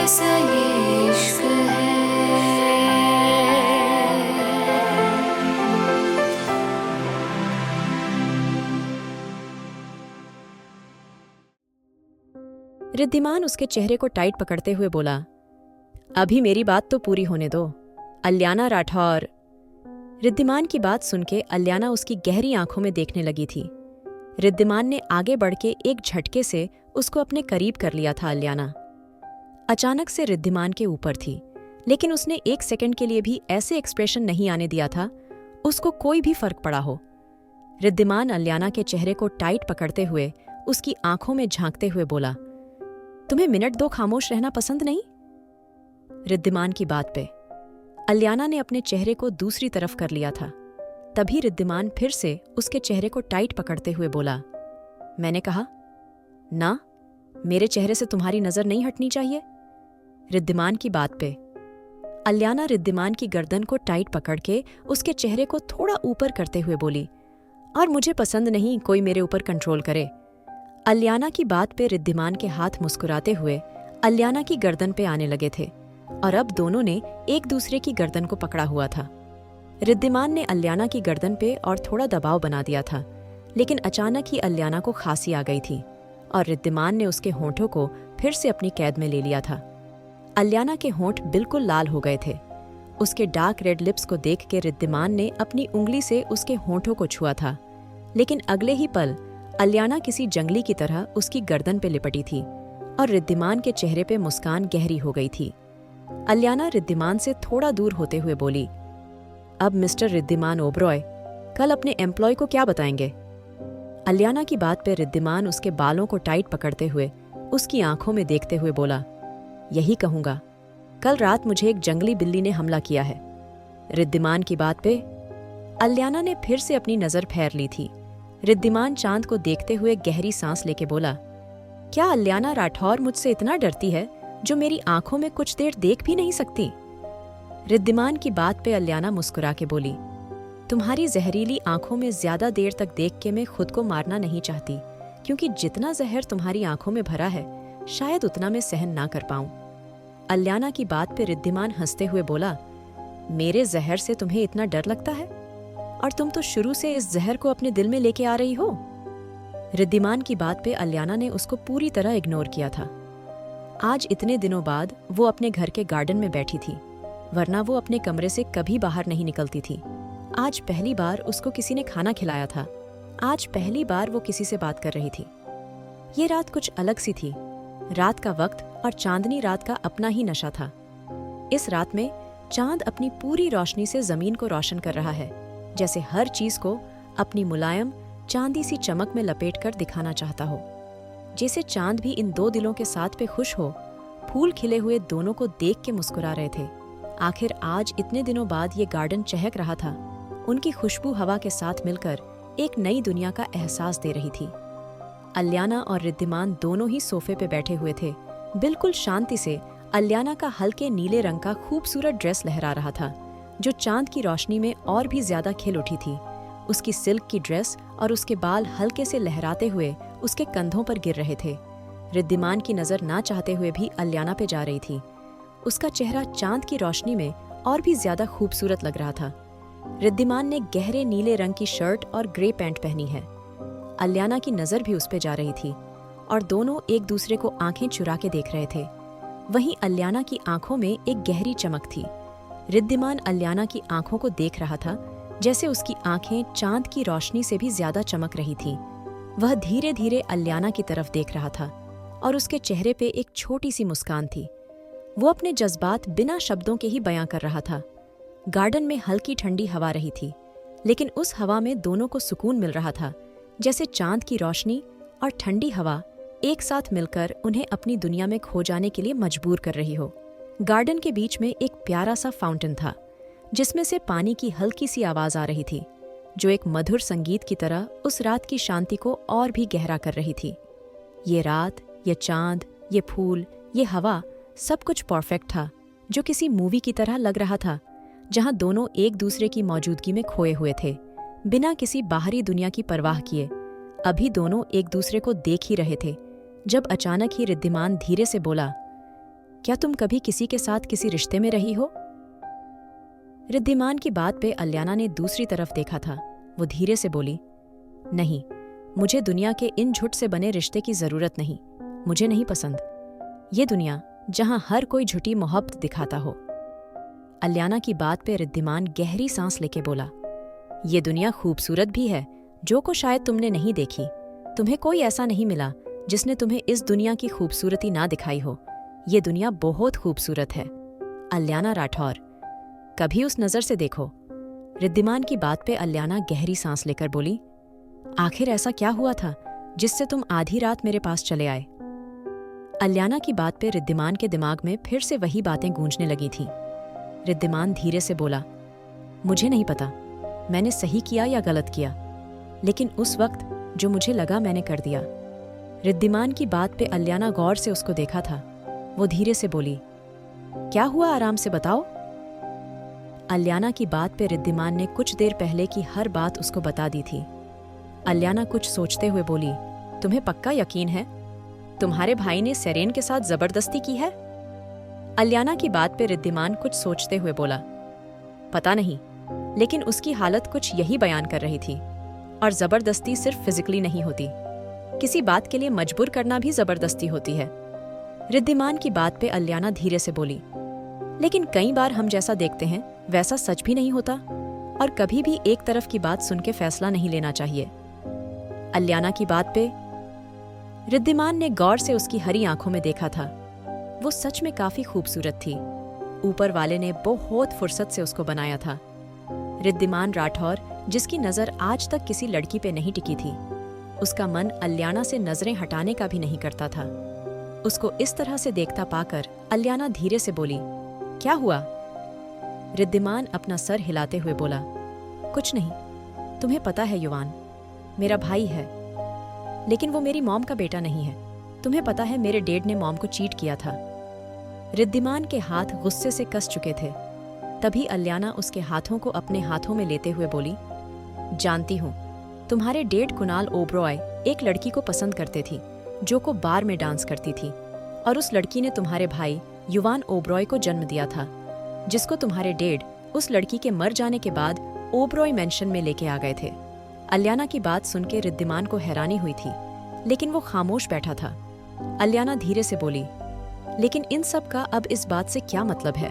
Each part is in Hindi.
कैसा ये इश्क है। रिद्धिमान उसके चेहरे को टाइट पकड़ते हुए बोला, अभी मेरी बात तो पूरी होने दो, अल्याना राठौर। रिद्धिमान की बात सुन के अल्याना उसकी गहरी आंखों में देखने लगी थी। रिद्धिमान ने आगे बढ़ के एक झटके से उसको अपने करीब कर लिया था। अल्याना अचानक से रिद्धिमान के ऊपर थी, लेकिन उसने एक सेकंड के लिए भी ऐसे एक्सप्रेशन नहीं आने दिया था उसको कोई भी फर्क पड़ा हो। रिद्धिमान अल्याना के चेहरे को टाइट पकड़ते हुए उसकी आंखों में झांकते हुए बोला, तुम्हें मिनट दो खामोश रहना पसंद नहीं? रिद्धिमान की बात पे अल्याना ने अपने चेहरे को दूसरी तरफ कर लिया था। तभी रिद्धिमान फिर से उसके चेहरे को टाइट पकड़ते हुए बोला, मैंने कहा ना, मेरे चेहरे से तुम्हारी नजर नहीं हटनी चाहिए। रिद्धिमान की बात पे अल्याना रिद्धिमान की गर्दन को टाइट पकड़ के उसके चेहरे को थोड़ा ऊपर करते हुए बोली, और मुझे पसंद नहीं कोई मेरे ऊपर कंट्रोल करे। अल्याना की बात पे रिद्धिमान के हाथ मुस्कुराते हुए अल्याना की गर्दन पे आने लगे थे और अब दोनों ने एक दूसरे की गर्दन को पकड़ा हुआ था। रिद्धिमान ने अल्याना की गर्दन पे और थोड़ा दबाव बना दिया था, लेकिन अचानक ही अल्याना को खांसी आ गई थी और रिद्धिमान ने उसके होंठों को फिर से अपनी कैद में ले लिया था। अल्याना के होंठ बिल्कुल लाल हो गए थे। उसके डार्क रेड लिप्स को देख के रिद्धिमान ने अपनी उंगली से उसके होंठों को छुआ था, लेकिन अगले ही पल अल्याना किसी जंगली की तरह उसकी गर्दन पे लिपटी थी और रिद्धिमान के चेहरे पे मुस्कान गहरी हो गई थी। अल्याना रिद्धिमान से थोड़ा दूर होते हुए बोली, अब मिस्टर रिद्धिमान ओबरॉय कल अपने एम्प्लॉय को क्या बताएंगे? अल्याना की बात पे रिद्धिमान उसके बालों को टाइट पकड़ते हुए उसकी आंखों में देखते हुए बोला, यही कहूंगा, कल रात मुझे एक जंगली बिल्ली ने हमला किया है। रिद्धिमान की बात पे अल्याना ने फिर से अपनी नजर फेर ली थी। रिद्धिमान चांद को देखते हुए गहरी सांस लेके बोला, क्या अल्याना राठौर मुझसे इतना डरती है जो मेरी आंखों में कुछ देर देख भी नहीं सकती? रिद्धिमान की बात पे अल्याना मुस्कुरा के बोली, तुम्हारी जहरीली आंखों में ज्यादा देर तक देख के मैं खुद को मारना नहीं चाहती, क्योंकि जितना जहर तुम्हारी आंखों में भरा है शायद उतना मैं सहन ना कर पाऊं। अल्याना की बात पे रिद्धिमान हंसते हुए बोला, मेरे जहर से तुम्हें इतना डर लगता है? और तुम तो शुरू से इस जहर को अपने दिल में लेके आ रही हो। रिद्धिमान की बात पे अल्याना ने उसको पूरी तरह इग्नोर किया था। आज इतने दिनों बाद वो अपने घर के गार्डन में बैठी थी, वरना वो अपने कमरे से कभी बाहर नहीं निकलती थी। आज पहली बार उसको किसी ने खाना खिलाया था। आज पहली बार वो किसी से बात कर रही थी। ये रात कुछ अलग सी थी। रात का वक्त और चांदनी रात का अपना ही नशा था। इस रात में चांद अपनी पूरी रोशनी से जमीन को रोशन कर रहा है, जैसे हर चीज को अपनी मुलायम चांदी सी चमक में लपेटकर दिखाना चाहता हो। जैसे चांद भी इन दो दिलों के साथ पे खुश हो। फूल खिले हुए दोनों को देख के मुस्कुरा रहे थे। आखिर आज इतने दिनों बाद ये गार्डन चहक रहा था। उनकी खुशबू हवा के साथ मिलकर एक नई दुनिया का एहसास दे रही थी। अल्याना और रिद्धिमान दोनों ही सोफे पे बैठे हुए थे। बिल्कुल शांति से अल्याना का हल्के नीले रंग का खूबसूरत ड्रेस लहरा रहा था, जो चांद की रोशनी में और भी ज्यादा खिल उठी थी। उसकी सिल्क की ड्रेस और उसके बाल हल्के से लहराते हुए उसके कंधों पर गिर रहे थे। रिद्धिमान की नजर ना चाहते हुए भी अल्याना पे जा रही थी। उसका चेहरा चांद की रोशनी में और भी ज्यादा खूबसूरत लग रहा था। रिद्धिमान ने गहरे नीले रंग की शर्ट और ग्रे पैंट पहनी है। अल्याना की नजर भी उस पे जा रही थी और दोनों एक दूसरे को आंखें चुरा के देख रहे थे। वहीं अल्याना की आंखों में एक गहरी चमक थी। रिद्धिमान अल्याना की आंखों को देख रहा था, जैसे उसकी आंखें चांद की रोशनी से भी ज्यादा चमक रही थी। वह धीरे धीरे अल्याना की तरफ देख रहा था और उसके चेहरे पे एक छोटी सी मुस्कान थी। वो अपने जज्बात बिना शब्दों के ही बयां कर रहा था। गार्डन में हल्की ठंडी हवा रही थी, लेकिन उस हवा में दोनों को सुकून मिल रहा था, जैसे चांद की रोशनी और ठंडी हवा एक साथ मिलकर उन्हें अपनी दुनिया में खो जाने के लिए मजबूर कर रही हो। गार्डन के बीच में एक प्यारा सा फाउंटेन था, जिसमें से पानी की हल्की सी आवाज आ रही थी, जो एक मधुर संगीत की तरह उस रात की शांति को और भी गहरा कर रही थी। ये रात, ये चांद, ये फूल, ये हवा, सब कुछ परफेक्ट था, जो किसी मूवी की तरह लग रहा था, जहां दोनों एक दूसरे की मौजूदगी में खोए हुए थे, बिना किसी बाहरी दुनिया की परवाह किए। अभी दोनों एक दूसरे को देख ही रहे थे, जब अचानक ही रिद्धिमान धीरे से बोला, क्या तुम कभी किसी के साथ किसी रिश्ते में रही हो? रिद्धिमान की बात पे अल्याना ने दूसरी तरफ देखा था। वो धीरे से बोली, नहीं, मुझे दुनिया के इन झूठ से बने रिश्ते की जरूरत नहीं। मुझे नहीं पसंद ये दुनिया जहां हर कोई झूठी मोहब्बत दिखाता हो। अल्याना की बात पे रिद्धिमान गहरी सांस लेके बोला, ये दुनिया खूबसूरत भी है, जो को शायद तुमने नहीं देखी। तुम्हें कोई ऐसा नहीं मिला जिसने तुम्हें इस दुनिया की खूबसूरती ना दिखाई हो। ये दुनिया बहुत खूबसूरत है। अल्याना राठौर, कभी उस नजर से देखो। रिद्धिमान की बात पे अल्याना गहरी सांस लेकर बोली, आखिर ऐसा क्या हुआ था जिससे तुम आधी रात मेरे पास चले आए? अल्याना की बात पे रिद्धिमान के दिमाग में फिर से वही बातें गूंजने लगी थीं। रिद्धिमान धीरे से बोला, मुझे नहीं पता मैंने सही किया या गलत किया, लेकिन उस वक्त जो मुझे लगा मैंने कर दिया। रिद्धिमान की बात पे अल्याना गौर से उसको देखा था। वो धीरे से बोली, क्या हुआ, आराम से बताओ। अल्याना की बात पे रिद्धिमान ने कुछ देर पहले की हर बात उसको बता दी थी। अल्याना कुछ सोचते हुए बोली, तुम्हें पक्का यकीन है तुम्हारे भाई ने सेरेन के साथ जबरदस्ती की है? अल्याना की बात पे रिद्धिमान कुछ सोचते हुए बोला, पता नहीं, लेकिन उसकी हालत कुछ यही बयान कर रही थी। और जबरदस्ती सिर्फ फिजिकली नहीं होती, किसी बात के लिए मजबूर करना भी जबरदस्ती होती है। रिद्धिमान की बात पे अल्याना धीरे से बोली, लेकिन कई बार हम जैसा देखते हैं वैसा सच भी नहीं होता, और कभी भी एक तरफ की बात सुन के फैसला नहीं लेना चाहिए। अल्याना की बात पे रिद्धिमान ने गौर से उसकी हरी आंखों में देखा था। वो सच में काफी खूबसूरत थी। ऊपर वाले ने बहुत फुर्सत से उसको बनाया था। रिद्धिमान राठौर, जिसकी नजर आज तक किसी लड़की पे नहीं टिकी थी, उसका मन अल्याना से नजरें हटाने का भी नहीं करता था। उसको इस तरह से देखता पाकर अल्याना धीरे से बोली, क्या हुआ? रिद्धिमान अपना सर हिलाते हुए बोला, कुछ नहीं। तुम्हें पता है युवान, मेरा भाई है, लेकिन वो मेरी मॉम का बेटा नहीं है। तुम्हें पता है मेरे डैड ने मॉम को चीट किया था। रिद्धिमान के हाथ गुस्से से कस चुके थे। तभी अल्याना उसके हाथों को अपने हाथों में लेते हुए बोली, जानती हूँ, तुम्हारे डैड कुणाल ओब्रॉय एक लड़की को पसंद करते थी जो को बार में डांस करती थी, और उस लड़की ने तुम्हारे भाई युवान ओब्रॉय को जन्म दिया था, जिसको तुम्हारे डैड उस लड़की के मर जाने के बाद ओब्रॉय मेंशन में लेके आ गए थे। अल्याना की बात सुन के रिद्धिमान को हैरानी हुई थी, लेकिन वो खामोश बैठा था। अल्याना धीरे से बोली, लेकिन इन सब का अब इस बात से क्या मतलब है?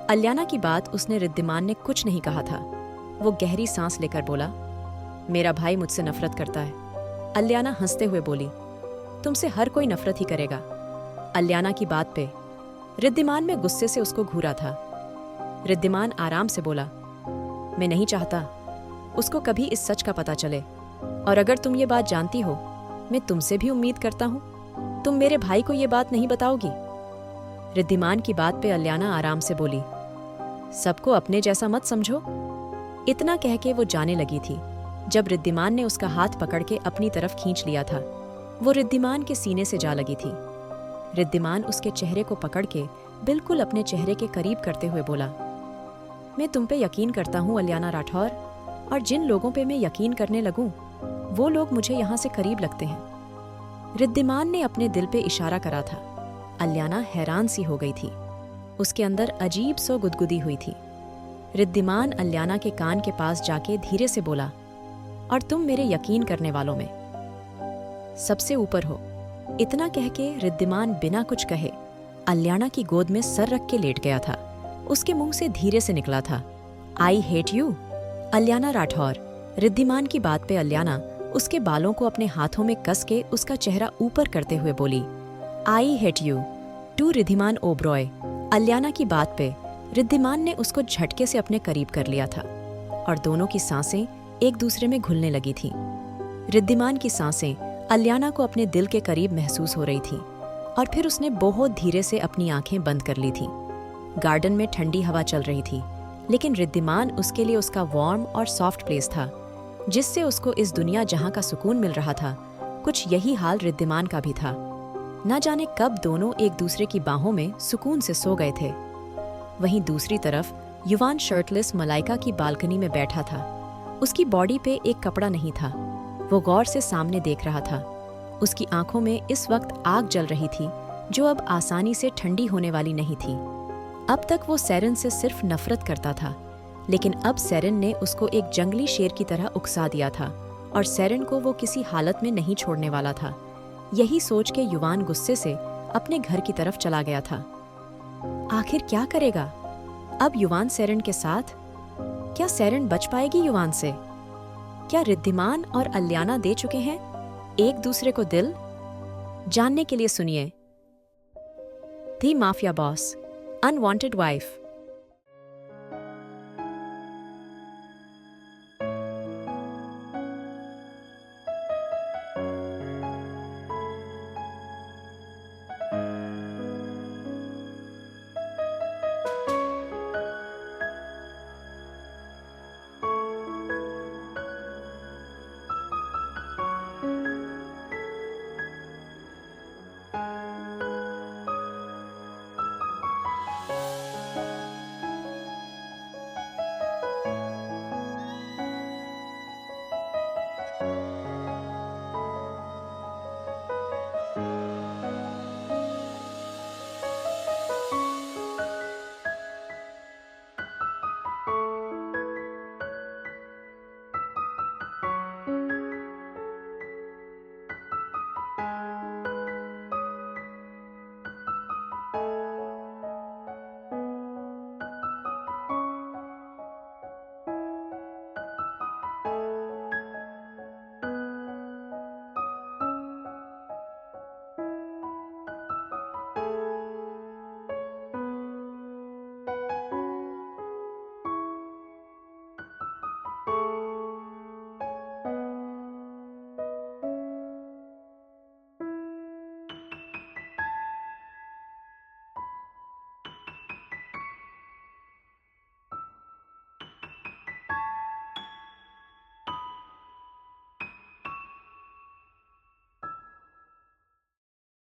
अल्याना की बात उसने रिद्धिमान ने कुछ नहीं कहा था। वो गहरी सांस लेकर बोला, मेरा भाई मुझसे नफरत करता है। अल्याना हंसते हुए बोली, तुमसे हर कोई नफरत ही करेगा। अल्याना की बात पे रिद्धिमान में गुस्से से उसको घूरा था। रिद्धिमान आराम से बोला, मैं नहीं चाहता उसको कभी इस सच का पता चले, और अगर तुम ये बात जानती हो, मैं तुमसे भी उम्मीद करता हूँ तुम मेरे भाई को ये बात नहीं बताओगी। रिद्धिमान की बात पे अल्याना आराम से बोली, सबको अपने जैसा मत समझो। इतना कह के वो जाने लगी थी। जब रिद्धिमान ने उसका हाथ पकड़ के अपनी तरफ खींच लिया था, वो रिद्धिमान के सीने से जा लगी थी। रिद्धिमान उसके चेहरे को पकड़ के बिल्कुल अपने चेहरे के करीब करते हुए बोला, मैं तुम पे यकीन करता हूँ अल्याना राठौर, और जिन लोगों पे मैं यकीन करने लगूं, वो लोग मुझे यहाँ से करीब लगते हैं। रिद्धिमान ने अपने दिल पे इशारा करा था। अल्याना हैरान सी हो गई थी। उसके अंदर अजीब सो गुदगुदी हुई थी। रिद्धिमान अल्याना के कान के पास जाके धीरे से बोला, और तुम मेरे यकीन करने वालों में सबसे ऊपर हो। इतना कह के रिद्धिमान बिना कुछ कहे अल्याना की गोद में सर रख के लेट गया था। उसके मुंह से धीरे से निकला था, I hate you. Alyana Rathore. Riddhiman की बात पे अल्याना उसके बालों को अपने हाथों में कस के उसका चेहरा ऊपर करते हुए बोली, I hate you too Riddhiman Oberoi. Alyana की बात पे रिद्धिमान ने उसको झटके से अपने करीब कर लिया था, और दोनों की सांसें एक दूसरे में घुलने लगी थीं। रिद्धिमान की सांसें अल्याना को अपने दिल के करीब महसूस हो रही थीं, और फिर उसने बहुत धीरे से अपनी आंखें बंद कर ली थीं। गार्डन में ठंडी हवा चल रही थी, लेकिन रिद्धिमान उसके लिए उसका वार्म और सॉफ्ट प्लेस था, जिससे उसको इस दुनिया जहां का सुकून मिल रहा था, कुछ यही हाल रिद्धिमान का भी था। न जाने कब दोनों एक दूसरे की बाहों में सुकून से सो गए थे। वहीं दूसरी तरफ युवान शर्टलेस मलाइका की बालकनी में बैठा था। उसकी बॉडी पे एक कपड़ा नहीं था। वो गौर से सामने देख रहा था। उसकी आंखों में इस वक्त आग जल रही थी, जो अब आसानी से ठंडी होने वाली नहीं थी। अब तक वो सेरेन से सिर्फ नफरत करता था, लेकिन अब सेरेन ने उसको एक जंगली शेर की तरह उकसा दिया था और सेरेन को वो किसी हालत में नहीं छोड़ने वाला था। यही सोच के युवान गुस्से से अपने घर की तरफ चला गया था। आखिर क्या करेगा अब युवान सेरेन के साथ? क्या सेरेन बच पाएगी युवान से? क्या रिद्धिमान और अल्याना दे चुके हैं एक दूसरे को दिल? जानने के लिए सुनिए दी माफिया बॉस, अनवांटेड वाइफ।